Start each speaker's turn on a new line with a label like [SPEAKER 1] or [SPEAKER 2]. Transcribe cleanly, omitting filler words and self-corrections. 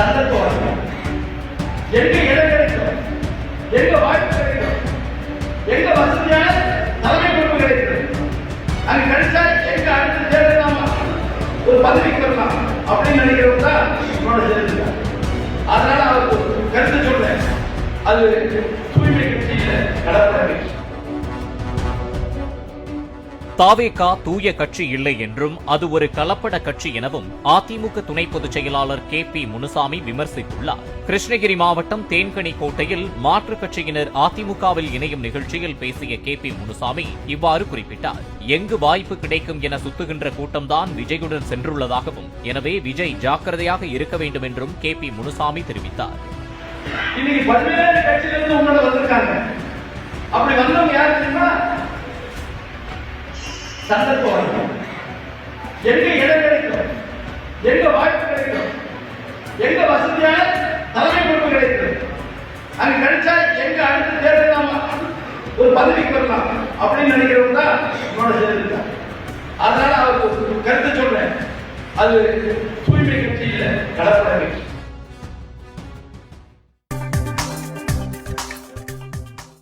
[SPEAKER 1] சந்தர்ப்பம் எங்க இடம் கிடைக்கும், எங்க வாய்ப்பு கிடைக்கும், எங்க வசதியான தலைமை பொறுப்பு கிடைக்கும், அங்க கிடைச்சா எங்க அடுத்து தேர்தலாமா ஒரு பதவிக்கு வரலாம் அப்படின்னு நினைக்கிறவங்க தான் உன்னோட சேர்ந்துருக்காங்க. அதனால அவருக்கு கருத்து சொல்றேன், அது தூய்மை கட்சி இல்ல, கடற்படை கட்சி.
[SPEAKER 2] தாவேகா தூய கட்சி இல்லை என்றும் அது ஒரு கலப்பட கட்சி எனவும் அதிமுக துணை பொதுச் செயலாளர் கே.பி. முனுசாமி விமர்சித்துள்ளார். கிருஷ்ணகிரி மாவட்டம் தேன்கனி கோட்டையில் மாற்றுக் கட்சியினர் அதிமுகவில் இணையும் நிகழ்ச்சியில் பேசிய கே.பி. முனுசாமி இவ்வாறு குறிப்பிட்டார். எங்கு வாய்ப்பு கிடைக்கும் என சுத்துகின்ற கூட்டம்தான் விஜயுடன் சென்றுள்ளதாகவும், எனவே விஜய் ஜாக்கிரதையாக இருக்க வேண்டும் என்றும் கே.பி. முனுசாமி தெரிவித்தார்.
[SPEAKER 1] இன்னைக்கு பல்வேறு கட்சியிலிருந்து உங்களோட வந்திருக்காங்க. அப்படி வந்தவங்க யாரு தெரியுமா? சந்தர்ப்பம் எங்க இடம் கிடைக்கும், எங்க வாய்ப்பு கிடைக்கும், எங்க வசதியான தலைமை பொறுப்பு கிடைக்கும், அங்க கிடைச்சா எங்க அடுத்து தேர்தலாமா ஒரு பதவிக்கு வரலாம் அப்படின்னு நினைக்கிறவங்க தான் உன்னோட சேர்ந்துருக்காங்க. அதனால அவருக்கு கருத்து சொல்றேன், அது தூய்மை கட்சி இல்ல, கடற்படை கட்சி.